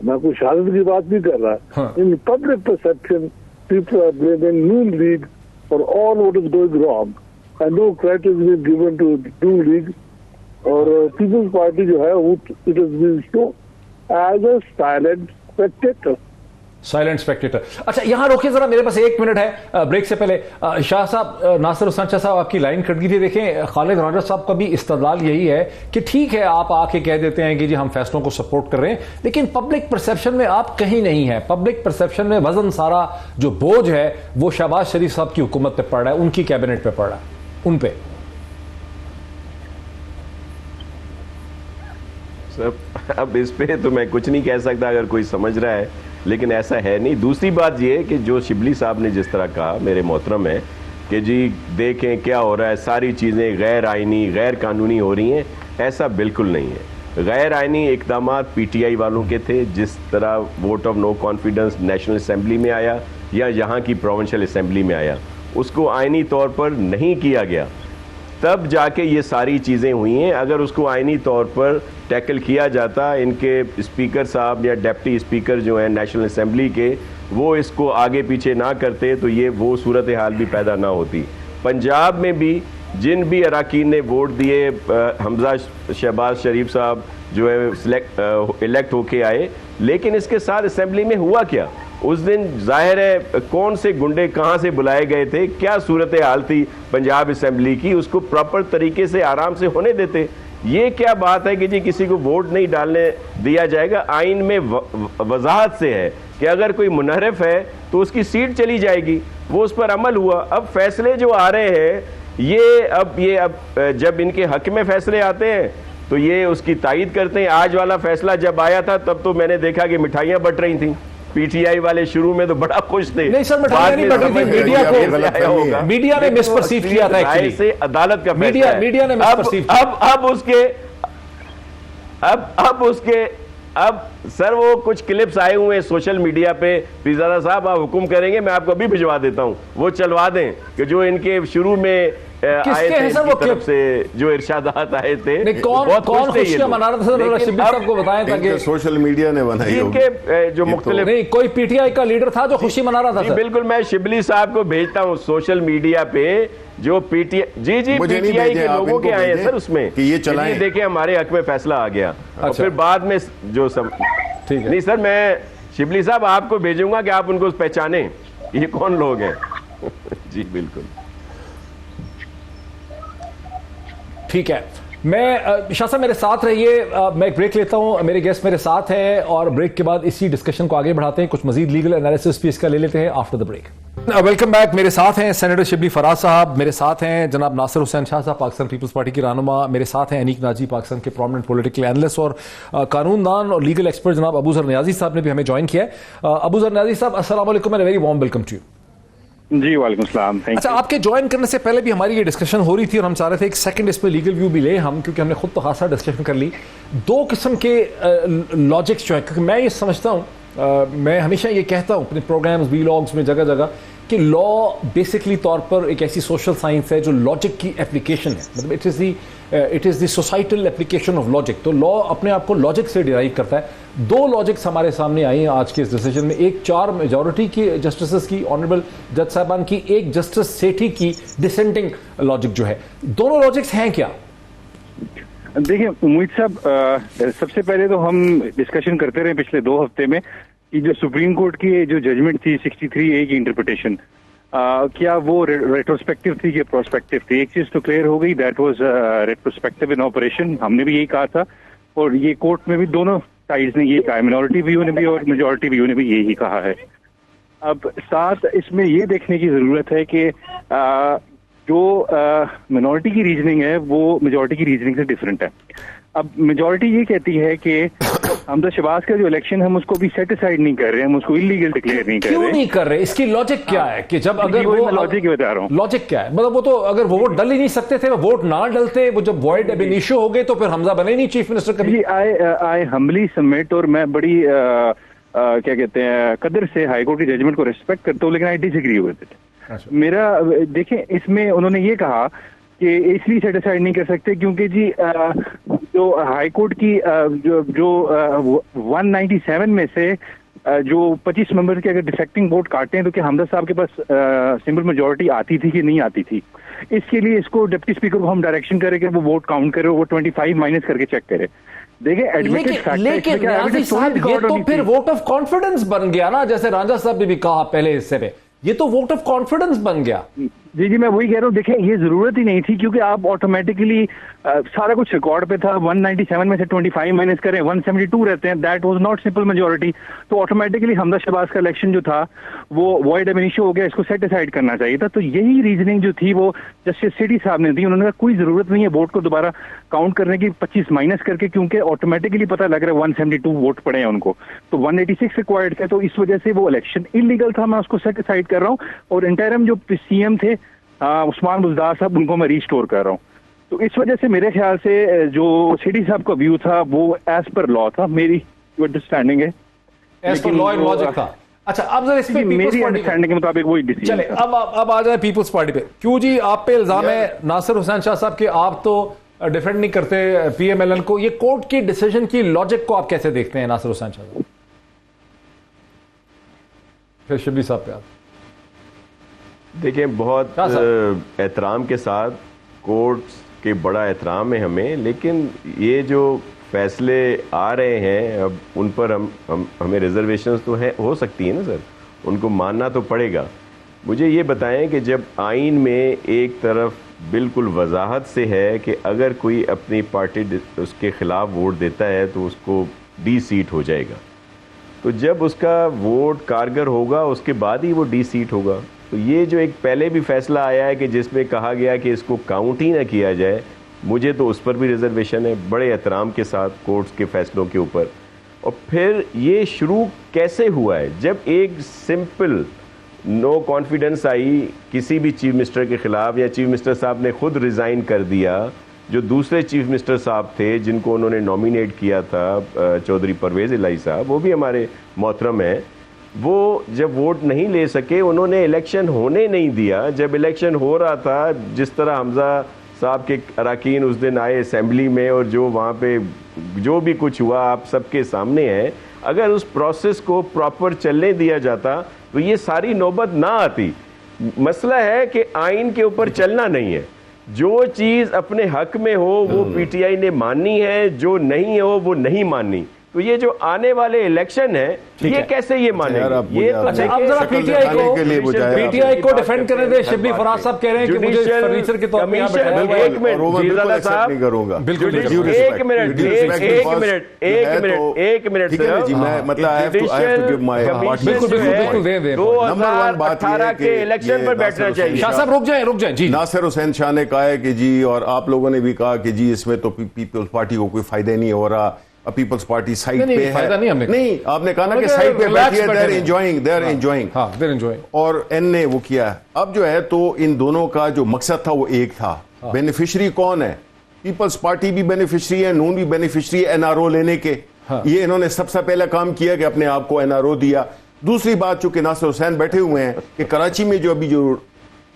मैं कोई शहादत की बात नहीं कर रहा, in public perception people are blaming Noon League for all what is going wrong and no credit is being given to Noon League, और पीपल्स पार्टी जो है वो it is being show as a silent spectator. Silent spectator. अच्छा, यहां रोकिए जरा, मेरे पास 1 मिनट है ब्रेक से पहले। शाह साहब, नासिर हुसैन शाह साहब, आपकी लाइन कट गई थी। देखें, खालिद रांझा साहब का भी इस्तदलाल यही है कि ठीक है आप आके कह देते हैं कि जी हम फैसलों को सपोर्ट कर रहे हैं, लेकिन पब्लिक परसेप्शन में आप कहीं नहीं है। पब्लिक परसेप्शन में वजन सारा जो बोझ है वो शहबाज शरीफ साहब की हुकूमत पे पड़ रहा है, उनकी कैबिनेट पे पड़ रहा है, उन पे। अब इस पे तो मैं कुछ नहीं कह सकता अगर कोई समझ रहा है, लेकिन ऐसा है नहीं। दूसरी बात ये कि जो शिबली साहब ने जिस तरह कहा, मेरे मोहतरम है कि जी देखें क्या हो रहा है, सारी चीज़ें गैर आइनी गैर कानूनी हो रही हैं, ऐसा बिल्कुल नहीं है। गैर आइनी इकदामात PTI वालों के थे, जिस तरह vote of no confidence national assembly में आया या यहाँ की प्रोविंशियल असेंबली में आया, उसको आइनी तौर पर नहीं किया गया, तब जाके ये सारी चीज़ें हुई हैं। अगर उसको आइनी तौर पर टैकल किया जाता, इनके स्पीकर साहब या डिप्टी स्पीकर जो हैं नेशनल असेंबली के, वो इसको आगे पीछे ना करते तो ये वो सूरत हाल भी पैदा ना होती। पंजाब में भी जिन भी अरकान ने वोट दिए, हमजा शहबाज शरीफ साहब जो है इलेक्ट होके आए, लेकिन इसके साथ असेंबली में हुआ क्या? उस दिन जाहिर है कौन से गुंडे कहाँ से बुलाए गए थे, क्या सूरत हाल थी पंजाब असेंबली की, उसको प्रॉपर तरीके से आराम से होने देते। ये क्या बात है कि जी किसी को वोट नहीं डालने दिया जाएगा? आइन में वजाहत से है कि अगर कोई मुनहरिफ है तो उसकी सीट चली जाएगी, वो उस पर अमल हुआ। अब फैसले जो आ रहे हैं ये अब जब इनके हक में फैसले आते हैं तो ये उसकी तायीद करते हैं। आज वाला फैसला जब आया था तब तो मैंने देखा कि मिठाइयां बट रही थी। PTI वाले शुरू में तो बड़ा खुश थे। नहीं सर, मिठाइयां नहीं बट रही थी, मीडिया ने मिसपर्सीव किया था एक्चुअली से, अदालत का फैसला है। मीडिया ने मिसपर्सीव। अब सर वो कुछ क्लिप्स आए हुए हैं सोशल मीडिया पे, पिज़ादा साहब आप हुक्म करेंगे मैं आपको अभी भिजवा देता हूं, वो चलवा दें कि जो इनके शुरू में आए थे इनकी तरफ से जो इरशादात आए थे। कौन खुशियां मना रहा था सर, शिबली साहब को बताएं ताकि सोशल मीडिया ने बनाई इनके जो मुख्तलिफ। नहीं, कोई PTI का लीडर था जो खुशी मना रहा था। बिल्कुल, मैं शिबली साहब को भेजता हूं सोशल मीडिया पे जो PTI PTI के लोगों के आए हैं सर, उसमें कि ये चलाएं, देखें हमारे हक में फैसला आ गया। और फिर बाद में जो सब ठीक है। नहीं सर, मैं शिबली साहब आपको भेजूंगा कि आप उनको पहचाने ये कौन लोग हैं। जी बिल्कुल ठीक है। मैं शाह साहब मेरे साथ रहिए, मैं एक ब्रेक लेता हूं, मेरे गेस्ट मेरे साथ हैं और ब्रेक के बाद इसी डिस्कशन को आगे बढ़ाते हैं। कुछ मजीद लीगल एनालिसिस भी इसका ले लेते हैं after the break. Welcome back. मेरे साथ हैं सेनेटर शिबली फराज साहब, मेरे साथ हैं जनाब नासिर हुसैन शाह साहब पाकिस्तान पीपल्स पार्टी के रहनुमा, मेरे साथ हैं अनीक नाजी पाकिस्तान के प्रोमिनेंट पॉलिटिकल एनालिस्ट और कानूनदान और लीगल एक्सपर्ट जनाब अबू जर नियाजी साहब ने भी हमें ज्वाइन किया है। अबू जर नियाजी साहब अस्सलाम वालेकुम and very warm welcome to you. जी वालेकुम सलाम। थैंक अच्छा, आपके ज्वाइन करने से पहले भी हमारी ये डिस्कशन हो रही थी और हम चाह रहे थे एक सेकंड इस पर लीगल व्यू भी ले हम, क्योंकि हमने खुद तो खासा डिस्कशन कर ली। दो किस्म के लॉजिक्स जो है, क्योंकि मैं ये समझता हूँ, मैं हमेशा ये कहता हूँ अपने प्रोग्राम्स वीलॉग्स में जगह जगह कि लॉ बेसिकली तौर पर एक ऐसी सोशल साइंस है जो लॉजिक की एप्लीकेशन है, मतलब it is the societal application of logic. तो लॉ अपने आप को लॉजिक से डिराइव करता है। दो लॉजिक्स हमारे सामने आई हैं आज के इस डिसीजन में, एक 4 मेजॉरिटी की जस्टिस की, ऑनरेबल जज साहबान की, एक जस्टिस सेठी की डिसेंटिंग लॉजिक जो है। दोनों लॉजिक्स हैं क्या? देखिए मुईद साहब, सबसे पहले तो हम डिस्कशन करते रहे पिछले 2 हफ्ते में कि जो सुप्रीम कोर्ट की जो जजमेंट थी 63A की इंटरप्रिटेशन, क्या वो रेट्रोस्पेक्टिव थी कि प्रोस्पेक्टिव थी। एक चीज तो क्लियर हो गई, that was retrospective in operation. हमने भी यही कहा था और ये कोर्ट में भी दोनों साइड्स ने ये कहा, मिनॉरिटी व्यू ने भी और मेजॉरिटी व्यू ने भी यही कहा है। अब साथ इसमें ये देखने की जरूरत है कि जो मिनॉरिटी की रीजनिंग है वो मेजॉरिटी की रीजनिंग से डिफरेंट है। अब मेजॉरिटी ये कहती है कि हमजा शहबाज का जो इलेक्शन हम उसको भी सेट असाइड नहीं कर रहे, हम उसको इलीगल डिक्लेयर नहीं कर रहे। क्यों नहीं कर रहे? इसकी लॉजिक क्या है कि जब अगर वो लॉजिक बता रहा हूँ, लॉजिक क्या है, मतलब वो तो अगर वो वोट डल ही नहीं सकते थे, वो वोट ना डलते, वो जब वॉइड एब इनिशियो हो गए तो फिर हमजा बने नहीं चीफ मिनिस्टर कभी। आई हम्बली सबमिट, और मैं बड़ी क्या कहते हैं कदर से हाई कोर्ट की जजमेंट को रिस्पेक्ट करता हूँ, लेकिन आई डिसएग्री विद इट। मेरा देखें, इसमें उन्होंने ये कहा कि इसलिए सेटिस्फाइड नहीं कर सकते क्योंकि जी जो हाई कोर्ट की जो 197 में से जो 25 मेंबर के अगर डिफेक्टिंग वोट काटे हैं तो क्या हमजा साहब के पास सिंपल मेजोरिटी आती थी कि नहीं आती थी। इसके लिए इसको डिप्टी स्पीकर को हम डायरेक्शन करें कि वो वोट काउंट करे, वो 25 माइनस करके चेक करे। देखिए एडमिटेड फैक्ट है, लेकिन राजी साहब ये तो फिर वोट ऑफ कॉन्फिडेंस बन गया ना, जैसे राजा साहब ने भी कहा पहले हिस्से में, ये तो वोट ऑफ कॉन्फिडेंस बन गया। जी मैं वही कह रहा हूँ। देखें ये जरूरत ही नहीं थी क्योंकि आप ऑटोमेटिकली सारा कुछ रिकॉर्ड पे था। 197 में से 25 माइनस करें 172 रहते हैं, that was not simple majority. तो ऑटोमेटिकली हमजा शहबाज का इलेक्शन जो था वो वॉइड एब इनिशियो हो गया, इसको सेट असाइड करना चाहिए था। तो यही रीजनिंग जो थी वो जस्टिस सेठी साहब ने दी। उन्होंने कहा कोई जरूरत नहीं है वोट को दोबारा काउंट करने की 25 माइनस करके, क्योंकि ऑटोमेटिकली पता लग रहा है 172 वोट पड़े हैं उनको, तो 186 रिक्वायर्ड थे, तो इस वजह से वो इलेक्शन इलीगल था। मैं उसको सेट असाइड कर रहा हूँ और इंटरिम जो सीएम थे उस्मान बुज़दार साहब, उनको मैं रिस्टोर कर रहा हूँ। तो इस वजह से मेरे ख्याल से जो सेठी साहब का व्यू था वो एज पर लॉ था, मेरी अंडरस्टैंडिंग है, as per law and logic था। अच्छा, अब जरा इस पे मेरी अंडरस्टैंडिंग के मुताबिक वही डिसीजन। चले अब आ जाए पीपल्स पार्टी पे। क्यों जी आप पे इल्जाम है नासिर हुसैन शाह साहब के, आप तो डिफेंड नहीं करते पीएमएलएन को, ये कोर्ट की डिसीजन की लॉजिक को आप कैसे देखते हैं नासिर हुसैन शाह साहब? फिर शिबली साहब पे आप देखिए, बहुत एहतराम के साथ कोर्ट के बड़ा एहतराम है हमें, लेकिन ये जो फैसले आ रहे हैं अब उन पर हमें रिजर्वेशंस तो है, हो सकती है ना सर, उनको मानना तो पड़ेगा। मुझे ये बताएं कि जब आइन में एक तरफ बिल्कुल वजाहत से है कि अगर कोई अपनी पार्टी उसके खिलाफ वोट देता है तो उसको डी सीट हो जाएगा, तो जब उसका वोट कारगर होगा उसके बाद ही वो डी सीट होगा। तो ये जो एक पहले भी फैसला आया है कि जिसमें कहा गया कि इसको काउंट ही ना किया जाए, मुझे तो उस पर भी रिजर्वेशन है, बड़े एहतराम के साथ कोर्ट्स के फैसलों के ऊपर। और फिर ये शुरू कैसे हुआ है, जब एक सिंपल नो कॉन्फिडेंस आई किसी भी चीफ मिनिस्टर के खिलाफ, या चीफ मिनिस्टर साहब ने खुद रिज़ाइन कर दिया, जो दूसरे चीफ मिनिस्टर साहब थे जिनको उन्होंने नॉमिनेट किया था चौधरी परवेज़ इलाही साहब, वो भी हमारे मोहतरम हैं, वो जब वोट नहीं ले सके, उन्होंने इलेक्शन होने नहीं दिया। जब इलेक्शन हो रहा था, जिस तरह हमजा साहब के अरकान उस दिन आए असेंबली में और जो वहाँ पे जो भी कुछ हुआ आप सबके सामने है, अगर उस प्रोसेस को प्रॉपर चलने दिया जाता तो ये सारी नौबत ना आती। मसला है कि आइन के ऊपर चलना नहीं है, जो चीज़ अपने हक में हो वो पीटीआई ने माननी है, जो नहीं हो वो नहीं माननी। तो ये जो आने वाले इलेक्शन है ये कैसे ये मानेंगे? ये तो अच्छा, अब जरा पीटीआई को डिफेंड करने दे। शिबली फराज साहब कह रहे हैं कि मुझे फर्नीचर के तौर पे यहां बैठा है। एक मिनट साहब, बिल्कुल एक मिनट जी, मैं मतलब I have to give my बिल्कुल दे 2018 के इलेक्शन पर बैठना चाहिए। शाह साहब रुक जाए जी। नासिर हुसैन शाह ने कहा है कि जी, और आप लोगों ने भी कहा कि जी इसमें तो पीपल्स पार्टी को कोई फायदा नहीं हो रहा, पीपल्स पार्टी साइड नहीं, पे है, फायदा नहीं हमने नहीं, आपने कहा ना कि हमने साइड पे relax बैठी है, बैठे they're हैं। enjoying, they're हाँ, enjoying, हाँ, they're enjoying। और एन ने वो किया। अब जो है तो इन दोनों का जो मकसद था वो एक था। बेनिफिशियरी कौन है? पीपल्स पार्टी भी बेनिफिशियरी है, नून भी बेनिफिशियरी है एनआरओ लेने के। ये इन्होंने सबसे पहला काम किया कि अपने आप को एनआरओ दिया। दूसरी बात, चूंकि नासिर हुसैन बैठे हुए हैं कि कराची में जो अभी जो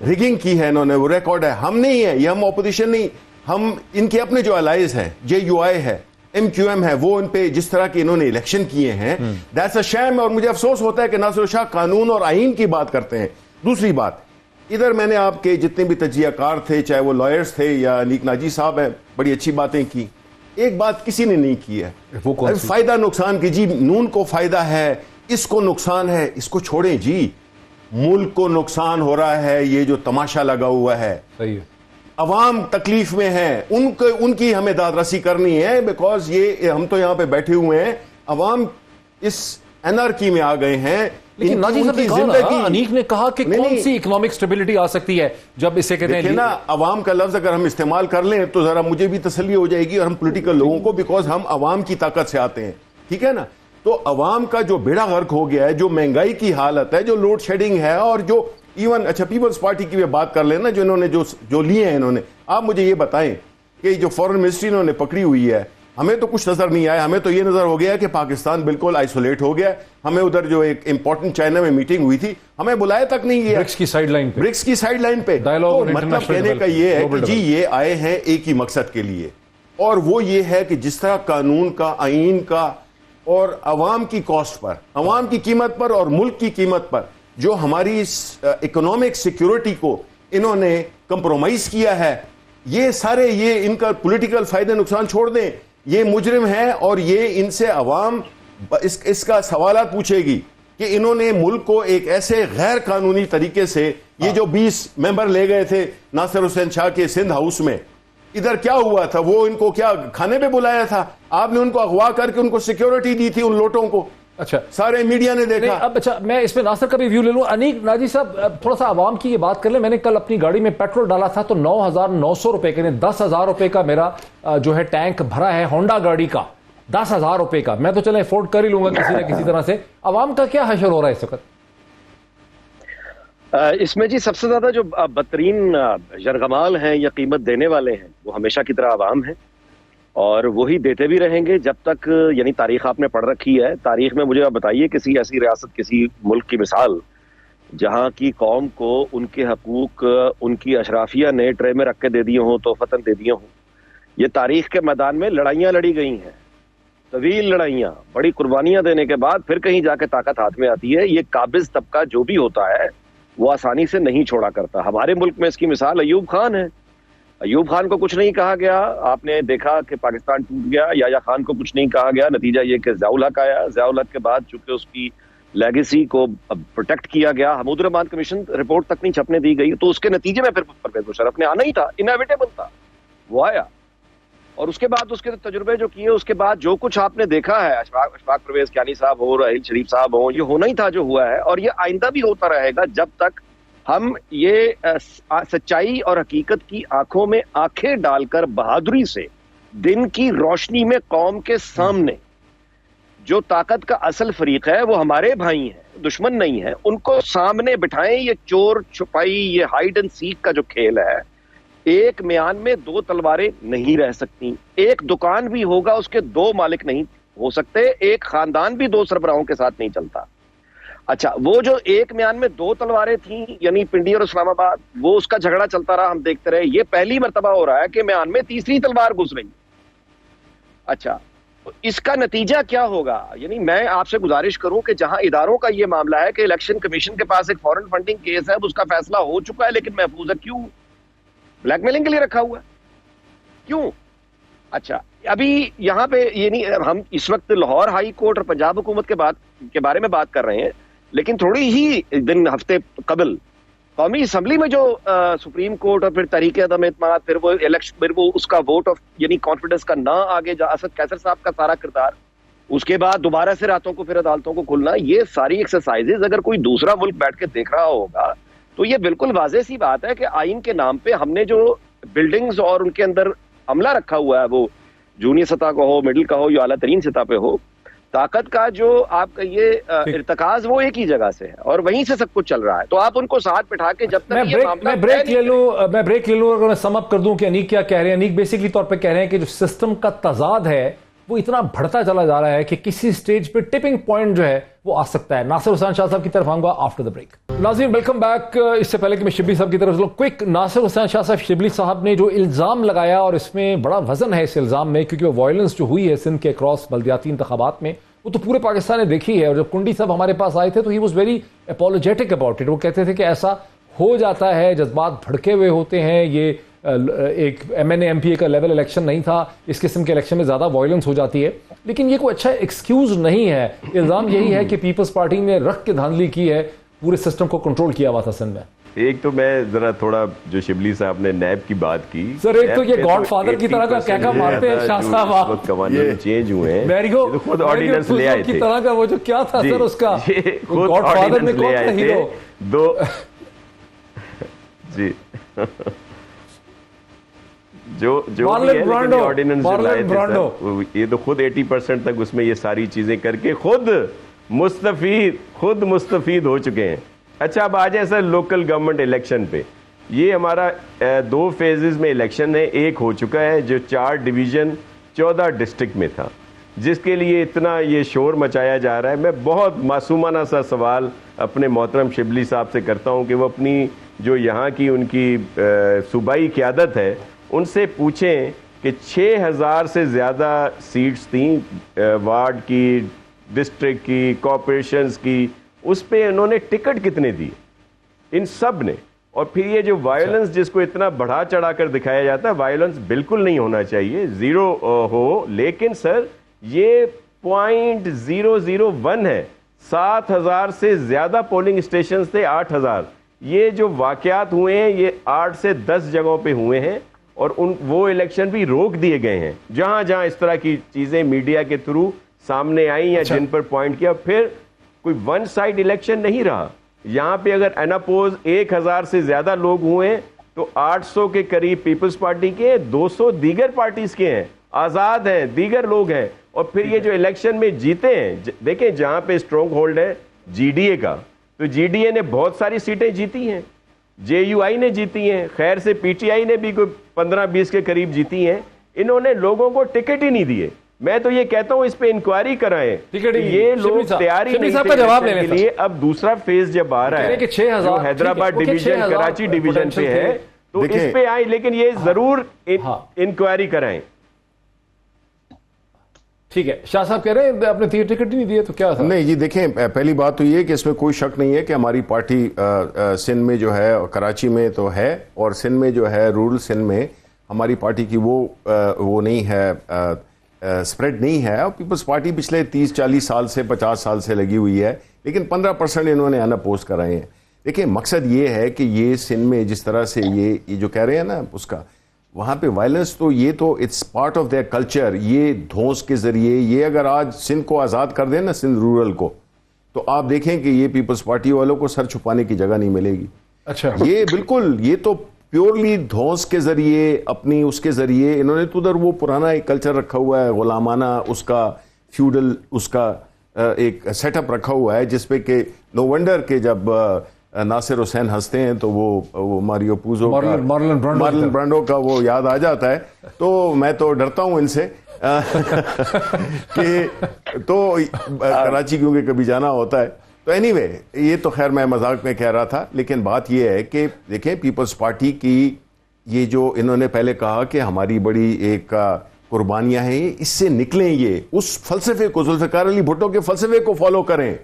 रिगिंग की है इन्होंने, वो रिकॉर्ड है, हम नहीं है, ये हम ऑपोजिशन नहीं, हम इनके अपने जो अलाइज है, JUI है, MQM है, वो इन पे जिस तरह के इन्होंने इलेक्शन किए हैं, दैट्स अ शैम। और मुझे अफसोस होता है कि नासिर शाह कानून और आईन की बात करते हैं। दूसरी बात, इधर मैंने आपके जितने भी तजियाकार थे, चाहे वो लॉयर्स थे या अनीक नाजी साहब हैं, बड़ी अच्छी बातें की। एक बात किसी ने नहीं की है, वो कौन सी? फायदा नुकसान की। जी नून को फायदा है, इसको नुकसान है, इसको छोड़ें जी। मुल्क को नुकसान हो रहा है, ये जो तमाशा लगा हुआ है, सही है। अवाम तकलीफ में है, उनकी हमें दादरसी करनी है। बिकॉज ये हम तो यहां पे बैठे हुए हैं, अवाम इस एनआरकी में आ गए हैं। लेकिन नाजी साहब ने कहा ना, अनीक ने कहा कि कौन सी इकोनॉमिक स्टेबिलिटी आ सकती है जब इसे कहते हैं ना, अवाम का लफ्ज अगर हम इस्तेमाल कर लें तो जरा मुझे भी तसल्ली हो जाएगी और हम पॉलिटिकल लोगों को, बिकॉज हम अवाम की ताकत से आते हैं, ठीक है ना। तो अवाम का जो बेड़ा गर्क हो गया है, जो महंगाई की हालत है, जो लोड शेडिंग है, और जो इवन अच्छा पीपल्स पार्टी की भी बात कर लेना, जो इन्होंने जो लिए हैं इन्होंने, आप मुझे ये बताएं कि जो फॉरेन मिनिस्ट्री इन्होंने पकड़ी हुई है, हमें तो कुछ नजर नहीं आया। हमें तो ये नजर हो गया कि पाकिस्तान बिल्कुल आइसोलेट हो गया। हमें उधर जो एक इंपॉर्टेंट चाइना में मीटिंग हुई थी, हमें बुलाया तक नहीं गया। ब्रिक्स की साइडलाइन पे, ब्रिक्स की साइडलाइन पे डायलॉग तो मतलब कहने का ये है कि जी ये आए हैं एक ही मकसद के लिए, और वो ये है कि जिस तरह कानून का, आईन का और अवाम की कॉस्ट पर, अवाम की कीमत पर और मुल्क की कीमत पर जो हमारी इकोनॉमिक सिक्योरिटी को इन्होंने कंप्रोमाइज किया है, ये सारे ये इनका पॉलिटिकल फायदे नुकसान छोड़ दें, ये मुजरिम है। और ये इनसे अवाम इसका सवालात पूछेगी कि इन्होंने मुल्क को एक ऐसे गैर कानूनी तरीके से, ये जो 20 मेंबर ले गए थे नासिर हुसैन शाह के सिंध हाउस में, इधर क्या हुआ था? वो इनको क्या खाने पे बुलाया था? आपने उनको अगवा करके उनको सिक्योरिटी दी थी उन लोटों को। अच्छा, सारे मीडिया ने देखा। अब अच्छा, मैं इसमें नासिर का भी व्यू ले लूं। अनीक नाजी साहब, थोड़ा सा आवाम की ये बात कर ले। मैंने कल अपनी गाड़ी में पेट्रोल डाला था तो 9,900 रुपए के, 10,000 रुपए का मेरा जो है टैंक भरा है होंडा गाड़ी का, 10,000 रुपए का। मैं तो चले अफोर्ड कर ही लूंगा किसी ना किसी तरह से। आवाम का क्या हशर हो रहा है इस वक्त? इसमें जी सबसे ज्यादा जो बदतरीन यरगमाल हैं या कीमत देने वाले हैं, वो हमेशा की तरह आवाम है, और वही देते भी रहेंगे जब तक, यानी तारीख आपने पढ़ रखी है। तारीख में मुझे आप बताइए किसी ऐसी रियासत, किसी मुल्क की मिसाल जहां की कौम को उनके हकूक उनकी अशराफिया ने ट्रे में रख के दे दिए हों, तोहफतन दे दिए हों। ये तारीख के मैदान में लड़ाइयां लड़ी गई हैं, तवील लड़ाइयां, बड़ी कुर्बानियां देने के बाद फिर कहीं जाके ताकत हाथ में आती है। ये काबिज तबका जो भी होता है वो आसानी से नहीं छोड़ा करता। हमारे मुल्क में इसकी मिसाल अयूब खान है। अयूब खान को कुछ नहीं कहा गया, आपने देखा कि पाकिस्तान टूट गया। याया खान को कुछ नहीं कहा गया, नतीजा ये कि ज़ियाउल हक आया। ज़ियाउल हक के बाद चूंकि उसकी लेगेसी को प्रोटेक्ट किया गया, हमूद रहमान कमीशन रिपोर्ट तक नहीं छपने दी गई, तो उसके नतीजे में फिर परवेज मुशर्रफ ने आना ही था, इनएविटेबल था, वो आया। और उसके बाद उसके तजुर्बे जो किए, उसके बाद जो कुछ आपने देखा है, अशफाक परवेज कियानी साहब हो, राहिल शरीफ साहब हो, ये होना ही था जो हुआ है, और ये आइंदा भी होता रहेगा जब तक हम ये सच्चाई और हकीकत की आंखों में आंखें डालकर बहादुरी से दिन की रोशनी में कौम के सामने जो ताकत का असल फरीक है वो हमारे भाई हैं, दुश्मन नहीं है, उनको सामने बिठाएं। ये चोर छुपाई, ये हाइड एंड सीक का जो खेल है, एक म्यान में दो तलवारें नहीं रह सकती। एक दुकान भी होगा, उसके दो मालिक नहीं हो सकते। एक खानदान भी दो सरबराहों के साथ नहीं चलता। अच्छा, वो जो एक म्यान में दो तलवारें थी, यानी पिंडी और इस्लामाबाद, वो उसका झगड़ा चलता रहा, हम देखते रहे। ये पहली मर्तबा हो रहा है कि म्यान में तीसरी तलवार घुस रही। अच्छा, इसका नतीजा क्या होगा? यानी मैं आपसे गुजारिश करूं कि जहां इदारों का ये मामला है कि इलेक्शन कमीशन के पास एक फॉरेन फंडिंग केस है, उसका फैसला हो चुका है लेकिन महफूज है, क्यों? ब्लैकमेलिंग के लिए रखा हुआ है, क्यों? अच्छा, अभी यहाँ पे ये नहीं, हम इस वक्त लाहौर हाई कोर्ट और पंजाब हुकूमत के बारे में बात कर रहे हैं, लेकिन थोड़ी ही दिन हफ्ते कबल कौमी असम्बली में जो सुप्रीम कोर्ट और फिर तहरीक अदम एतमाद, फिर वो इलेक्शन, फिर वो उसका वोट ऑफ यानी कॉन्फिडेंस का ना आगे जा, असद कैसर साहब का सारा किरदार, उसके बाद दोबारा से रातों को फिर अदालतों को खुलना, ये सारी एक्सरसाइजेज अगर कोई दूसरा मुल्क बैठ के देख रहा होगा तो ये बिल्कुल वाज़ेह सी बात है कि आइन के नाम पे हमने जो बिल्डिंग्स और उनके अंदर अमला रखा हुआ है, वो जूनियर सतह का हो, मिडिल का हो या आला तरीन सतह पे हो, ताकत का जो आपका ये इर्तकाज वो एक ही जगह से है और वहीं से सब कुछ चल रहा है। तो आप उनको साथ बिठा के जब तक मैं ब्रेक ले लूं और मैं सम अप कर दूं कि अनीक क्या कह रहे हैं। अनीक बेसिकली तौर पे कह रहे हैं कि जो सिस्टम का तजाद है वो इतना बढ़ता चला जा रहा है कि किसी स्टेज पे टिपिंग पॉइंट जो है वो आ सकता है। नासिर हुसैन शाह साहब की तरफ आऊंगा आफ्टर द ब्रेक। नाज़रीन वेलकम बैक। इससे पहले कि मैं शिबली साहब की तरफ चलूं, क्विक, नासिर हुसैन शाह साहब शिबली साहब ने जो इल्जाम लगाया और इसमें बड़ा वजन है इस इल्जाम में, क्योंकि वो वायलेंस जो हुई है सिंध के अक्रॉस बल्दियाती इंतखाबात में वो तो पूरे पाकिस्तान ने देखी है। और जब कुंडी साहब हमारे पास आए थे तो he was very apologetic about it. वो कहते थे कि ऐसा हो जाता है, जज्बात भड़के हुए होते हैं, ये एक MNA MPA का लेवल इलेक्शन नहीं था, इस किस्म के इलेक्शन में ज़्यादा वायलेंस हो जाती है। लेकिन ये कोई अच्छा एक्सक्यूज़ नहीं है। इल्ज़ाम यही है कि पीपल्स पार्टी ने रख के धांधली की है, पूरे सिस्टम को कंट्रोल किया हुआ था सिंध में। एक तो मैं जरा थोड़ा जो शिबली साहब ने नैब की बात की, सर एक तो ये गॉडफादर की तरह का क्या मारते हैं शाह साहब आप, कवानीन चेंज हुए हैं, तो खुद ऑर्डिनेंस ले आए थे की तरह का वो जो क्या था सर उसका, खुद ऑर्डिनेंस ले आए थे दो जी जो ऑर्डिनेंस लाए थे सर, ये तो खुद 80% तक उसमें ये सारी चीजें करके खुद मुस्तफीद हो चुके हैं। अच्छा, अब आ जाए सर लोकल गवर्नमेंट इलेक्शन पे। ये हमारा 2 फेजेस में इलेक्शन है, एक हो चुका है जो 4 डिवीजन 14 डिस्ट्रिक्ट में था, जिसके लिए इतना ये शोर मचाया जा रहा है। मैं बहुत मासूमाना सा सवाल अपने मोहतरम शिबली साहब से करता हूँ कि वो अपनी जो यहाँ की उनकी सूबाई क़यादत है उनसे पूछें कि 6000 से ज़्यादा सीट्स थी वार्ड की, डिस्ट्रिक्ट की, कॉरपोरेशंस की, उस पे उन्होंने टिकट कितने दिए इन सब ने। और फिर ये जो वायलेंस जिसको इतना बढ़ा चढ़ा कर दिखाया जाता है, वायलेंस बिल्कुल नहीं होना चाहिए, 0 हो। लेकिन सर ये 0.001 है, 7000 से ज्यादा पोलिंग स्टेशन थे, 8000। ये जो वाकयात हुए हैं ये 8 से 10 जगहों पे हुए हैं और वो इलेक्शन भी रोक दिए गए हैं जहां जहां इस तरह की चीजें मीडिया के थ्रू सामने आई या जिन पर पॉइंट किया। फिर कोई वन साइड इलेक्शन नहीं रहा। यहां पे अगर अनअपोज 1000 से ज्यादा लोग हुए हैं तो 800 के करीब पीपल्स पार्टी के, 200 दीगर पार्टीज के हैं, आजाद हैं, दीगर लोग हैं। और फिर ये जो इलेक्शन में जीते हैं, देखें जहां पे स्ट्रॉन्ग होल्ड है GDA का, तो GDA ने बहुत सारी सीटें जीती हैं, JUI ने जीती हैं, खैर से PTI ने भी कोई 15-20 के करीब जीती हैं। इन्होंने लोगों को टिकट ही नहीं दिए। मैं तो ये कहता हूं इस पे इंक्वायरी कराएं कि ये लोग तैयारी नहीं थे जवाब लेने के लिए। अब दूसरा फेज जब आ रहा है जो हैदराबाद डिवीजन, कराची डिवीजन पे है, तो इस पे आए, लेकिन ये जरूर इंक्वायरी कराएं। ठीक है, शाह साहब कह रहे हैं आपने टिकट ही नहीं दिए तो क्या था? नहीं जी, देखें पहली बात तो ये कि इसमें कोई शक नहीं है कि हमारी पार्टी सिंध में जो है, कराची में तो है, और सिंध में जो है, रूरल सिंध में हमारी पार्टी की वो नहीं है, स्प्रेड नहीं है। और पीपल्स पार्टी पिछले 30-40 साल से, 50 साल से लगी हुई है, लेकिन 15% इन्होंने अनअपोज कराए हैं। देखिए मकसद ये है कि ये सिंध में जिस तरह से ये जो कह रहे हैं ना उसका, वहाँ पे वायलेंस, तो ये तो it's part of their culture. ये धौंस के जरिए, ये अगर आज सिंध को आज़ाद कर दें ना, सिंध रूरल को, तो आप देखें कि ये पीपल्स पार्टी वालों को सर छुपाने की जगह नहीं मिलेगी। अच्छा, ये बिल्कुल, ये तो प्योरली धौंस के जरिए, अपनी उसके जरिए इन्होंने तो उधर वो पुराना एक कल्चर रखा हुआ है, गुलामाना, उसका फ्यूडल, उसका एक सेटअप रखा हुआ है, जिसपे के नो वंडर के जब नासिर हुसैन हंसते हैं तो वो मारियो पूजो, मार्लन ब्रांडो का वो याद आ जाता है। तो मैं तो डरता हूं इनसे कि तो कराची क्योंकि कभी जाना होता है। तो एनीवे, ये तो खैर मैं मजाक में कह रहा था, लेकिन बात ये है कि देखें पीपल्स पार्टी की ये जो इन्होंने पहले कहा कि हमारी बड़ी एक कुर्बानियां हैं, इससे निकलें, ये उस फलसफे को, जुल्फिकार अली भुट्टो के फलसफे को फॉलो करें,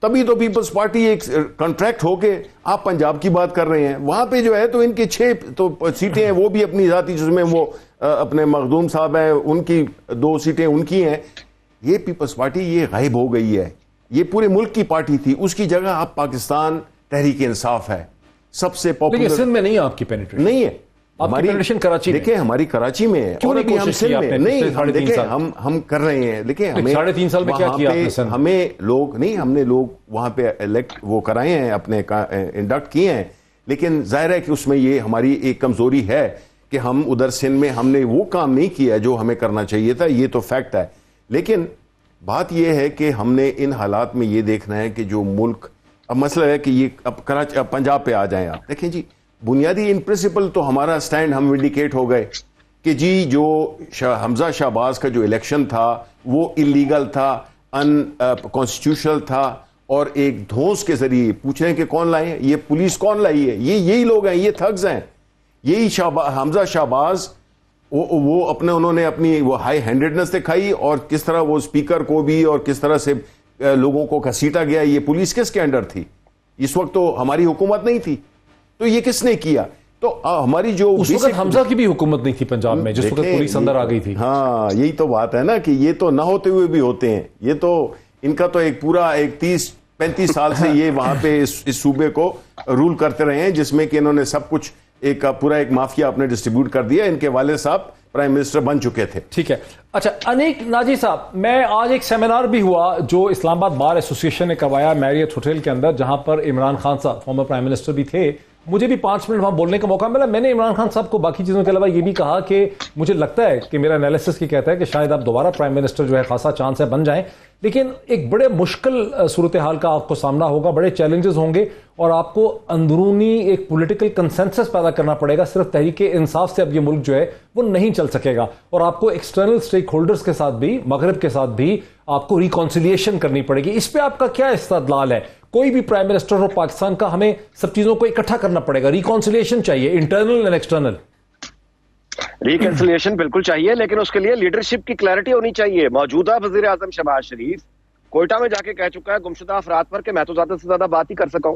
तभी तो पीपल्स पार्टी एक कॉन्ट्रैक्ट होके, आप पंजाब की बात कर रहे हैं, वहां पे जो है तो इनके 6 तो सीटें हैं, वो भी अपनी जाती, जिसमें वो अपने मखदूम साहब हैं, उनकी 2 सीटें उनकी हैं। ये पीपल्स पार्टी ये गायब हो गई है, ये पूरे मुल्क की पार्टी थी, उसकी जगह अब पाकिस्तान तहरीक इंसाफ है, सबसे पॉपुलर। सिंध में नहीं है आपकी पेनिट्रेशन? नहीं है हमारी पेनिट्रेशन कराची में। देखिए हमारी कराची में है, और अभी हम सिंध में नहीं, देखिए हम कर रहे हैं, लेकिन हमें 3.5 साल में क्या किया आपने? हमें लोग नहीं, हमने लोग वहां पे इलेक्ट वो कराए हैं, अपने इंडक्ट किए हैं, लेकिन जाहिर है कि उसमें ये हमारी एक कमजोरी है कि हम उधर सिंध में हमने वो काम नहीं किया जो हमें करना चाहिए था, ये तो फैक्ट है। लेकिन बात यह है कि हमने इन हालात में ये देखना है कि जो मुल्क, अब मसला है कि ये अब कराची, अब पंजाब पे आ जाएं आप, देखें जी, बुनियादी इन प्रिंसिपल तो हमारा स्टैंड हम विंडिकेट हो गए कि जी जो हमजा शहबाज का जो इलेक्शन था वो इलीगल था, अनकॉन्स्टिट्यूशनल था, और एक धौंस के जरिए पूछ रहे हैं कि कौन लाए हैं, ये पुलिस कौन लाई है, ये यही लोग हैं, ये थग्स हैं, यही हमजा शहबाज वो अपने उन्होंने अपनी वो हाई हैंडेडनेस दिखाई, और किस तरह वो स्पीकर को भी और किस तरह से लोगों को घसीटा गया। ये पुलिस किसके अंडर थी? इस वक्त तो हमारी हुकूमत नहीं थी, तो ये किसने किया? तो हमारी जो उस वक्त हमजा की भी हुकूमत नहीं थी पंजाब में जिस वक्त पुलिस अंदर आ गई थी। हाँ, यही तो बात है ना कि ये तो ना होते हुए भी होते हैं। ये तो इनका तो एक पूरा 30-35 साल से ये वहां पे इस सूबे को रूल करते रहे हैं, जिसमें कि इन्होंने सब कुछ एक पूरा एक माफिया अपने डिस्ट्रीब्यूट कर दिया। इनके वाले साहब प्राइम मिनिस्टर बन चुके थे। ठीक है। अच्छा अनीक नाजी साहब, मैं आज एक सेमिनार भी हुआ जो इस्लामाबाद बार एसोसिएशन ने करवाया मैरियट होटल के अंदर, जहां पर इमरान खान साहब फॉर्मर प्राइम मिनिस्टर भी थे। मुझे भी 5 मिनट वहां बोलने का मौका मिला। मैंने इमरान खान साहब को बाकी चीजों के अलावा ये भी कहा कि मुझे लगता है कि मेरा एनालिसिस की कहता है कि शायद आप दोबारा प्राइम मिनिस्टर जो है खासा चांस है बन जाएं, लेकिन एक बड़े मुश्किल सूरत हाल का आपको सामना होगा, बड़े चैलेंजेस होंगे और आपको अंदरूनी एक पॉलिटिकल कंसेंसस पैदा करना पड़ेगा। सिर्फ तहरीक इंसाफ से अब ये मुल्क जो है वो नहीं चल सकेगा और आपको एक्सटर्नल स्टेक होल्डर्स के साथ भी, मगरब के साथ भी आपको रिकॉन्सिलिएशन करनी पड़ेगी। इस पे आपका क्या इस्तदलाल है? कोई भी प्राइम मिनिस्टर हो पाकिस्तान का, हमें सब चीजों को इकट्ठा करना पड़ेगा, रिकॉन्सिलिएशन चाहिए, इंटरनल एंड एक्सटर्नल। रिकंसिलिएशन बिल्कुल चाहिए, लेकिन उसके लिए लीडरशिप की क्लैरिटी होनी चाहिए। मौजूदा वजीर आजम शहबाज शरीफ कोयटा में जाके कह चुका है गुमशुदा अफराद पर कि मैं तो ज्यादा से ज्यादा बात ही कर सकता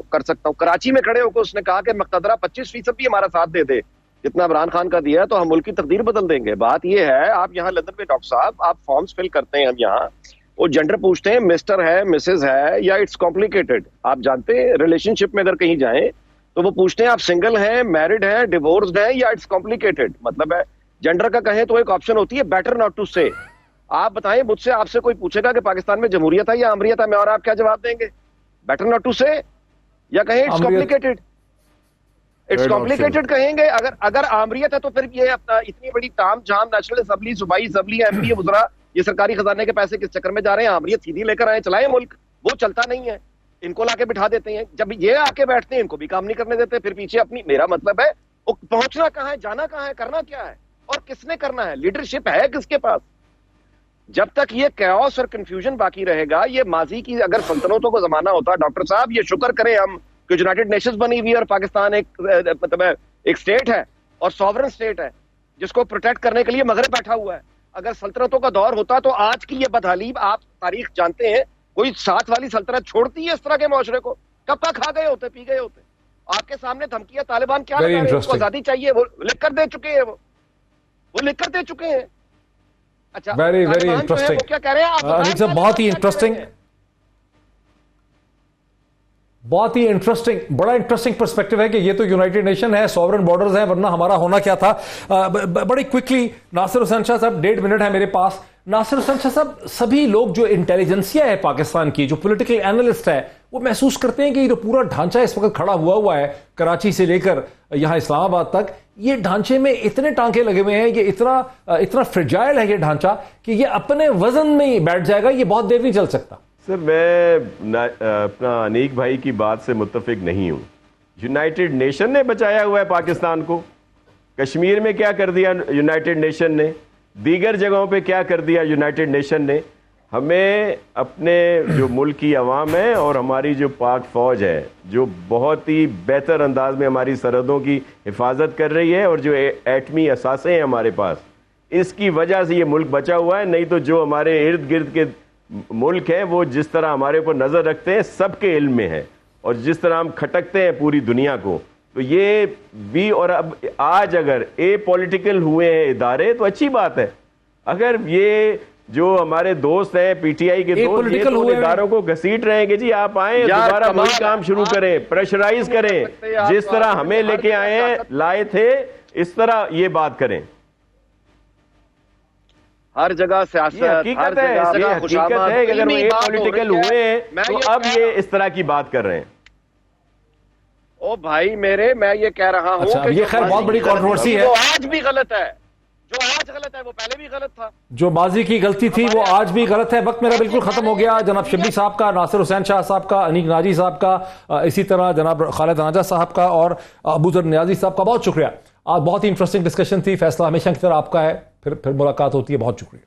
हूं। कराची में खड़े होकर उसने कहा कि मक्तदरा 25% भी हमारा साथ दे दे जितना इमरान खान का दिया है तो हम मुल्क की तकदीर बदल देंगे। बात यह है, आप यहाँ लंदन में डॉक्टर साहब आप फॉर्म्स फिल करते हैं, हम यहाँ वो जेंडर पूछते हैं, मिस्टर है, मिसेज है या इट्स कॉम्प्लिकेटेड। आप जानते हैं रिलेशनशिप में अगर कहीं जाएं तो वो पूछते हैं आप सिंगल हैं, मैरिड हैं, डिवोर्स्ड हैं या इट्स कॉम्प्लिकेटेड। मतलब है जेंडर का कहें तो एक ऑप्शन होती है बेटर नॉट टू से। आप बताएं, मुझसे आपसे कोई पूछेगा कि पाकिस्तान में जमहूरियत है या अमरियत है, मैं और आप क्या जवाब देंगे? बेटर नॉट टू से या कहें इट्स कॉम्प्लिकेटेड? इट्स कॉम्प्लिकेटेड कहेंगे। अगर आमरियत है तो फिर ये अपना इतनी बड़ी ताम झाम नेशनल असेंबली, सूबाई असेंबली, एमपी, वुज़रा, ये सरकारी खजाने के पैसे किस चक्कर में जा रहे हैं? आमरियत सीधी लेकर आए, चलाएं मुल्क। वो चलता नहीं है, इनको लाके बिठा देते हैं। जब ये आके बैठते हैं इनको भी काम नहीं करने देते, फिर पीछे अपनी, मेरा मतलब है वो पहुंचना कहां है, जाना कहां है, करना क्या है और किसने करना है, लीडरशिप है किसके पास? जब तक ये कैओस और कंफ्यूजन बाकी रहेगा, ये माजी की अगर सल्तनतों को जमाना होता, डॉक्टर साहब ये शुक्र करें हम कि यूनाइटेड नेशंस बनी हुई है और पाकिस्तान एक मतलब एक स्टेट है और सॉवरन स्टेट है जिसको प्रोटेक्ट करने के लिए मगरब बैठा हुआ है। अगर सल्तनतों का दौर होता तो आज की ये बदहाली, आप तारीख जानते हैं, कोई साथ वाली सल्तनत छोड़ती है इस तरह के माशरे को? कब तक खा गए होते, पी गए होते? आपके सामने धमकियां तालिबान क्या लगा रहे हैं? उसको आजादी चाहिए, वो लिख कर दे चुके हैं, वो लिख कर दे चुके हैं। अच्छा, वेरी इंटरेस्टिंग, क्या कह रहे हैं? बहुत ही इंटरेस्टिंग, बहुत ही इंटरेस्टिंग, बड़ा इंटरेस्टिंग पर्सपेक्टिव है कि ये तो यूनाइटेड नेशन है, सॉवरन बॉर्डर्स है, वरना हमारा होना क्या था। बड़ी क्विकली नासिर हुसैन शाह साहब, 1.5 मिनट है मेरे पास। नासिर हुसैन शाह साहब, सभी लोग जो इंटेलिजेंसिया है पाकिस्तान की, जो पॉलिटिकल एनालिस्ट है, वो महसूस करते हैं कि ये जो पूरा ढांचा इस वक्त खड़ा हुआ है कराची से लेकर यहां इस्लामाबाद तक, ये ढांचे में इतने टांके लगे हुए हैं, ये इतना फ्रेजाइल है ये ढांचा कि ये अपने वजन में ही बैठ जाएगा, ये बहुत देर नहीं चल सकता। सर मैं अपना अनीक भाई की बात से मुत्तफिक नहीं हूं। यूनाइटेड नेशन ने बचाया हुआ है पाकिस्तान को। कश्मीर में क्या कर दिया यूनाइटेड नेशन ने, दीगर जगहों पे क्या कर दिया यूनाइटेड नेशन ने। हमें अपने जो मुल्क की अवाम है और हमारी जो पाक फौज है, जो बहुत ही बेहतर अंदाज में हमारी सरहदों की हिफाजत कर रही है और जो एटमी असासे हैं हमारे पास, इसकी वजह से ये मुल्क बचा हुआ है। नहीं तो जो हमारे इर्द गिर्द के मुल्क हैं वो जिस तरह हमारे ऊपर नजर रखते हैं सबके इल्म में है, और जिस तरह हम खटकते हैं पूरी दुनिया को, तो ये भी। और अब आज अगर ए पॉलिटिकल हुए हैं इदारे तो अच्छी बात है। अगर ये जो हमारे दोस्त हैं पीटीआई के दोस्त, ये तो इदारों को घसीट रहे हैं कि जी आप आए दोबारा वही काम शुरू करें, प्रेशराइज करें, जिस तरह हमें लेके आए लाए थे इस तरह ये बात करें। हर जगह सियासत, हकीकत है, हकीकत है कि अगर वो पॉलिटिकल हुए हैं तो अब ये इस तरह की बात कर रहे हैं। ओ भाई मेरे, मैं ये कह रहा हूं अच्छा, कि ये खैर बहुत बड़ी कंट्रोवर्सी है। वो आज भी गलत है, जो आज गलत है वो पहले भी गलत था। जो माजी की गलती थी वो आज भी गलत है। वक्त मेरा बिल्कुल खत्म हो गया। जनाब शिबली साहब का, नासिर हुसैन शाह साहब का, अनीक नाजी साहब का, इसी तरह जनाब खालिद राजा साहब का और अबूजर नियाजी साहब का बहुत शुक्रिया। आज बहुत ही इंटरेस्टिंग डिस्कशन थी। फैसला हमेशा की तरह आपका है। फिर मुलाकात होती है। बहुत शुक्रिया।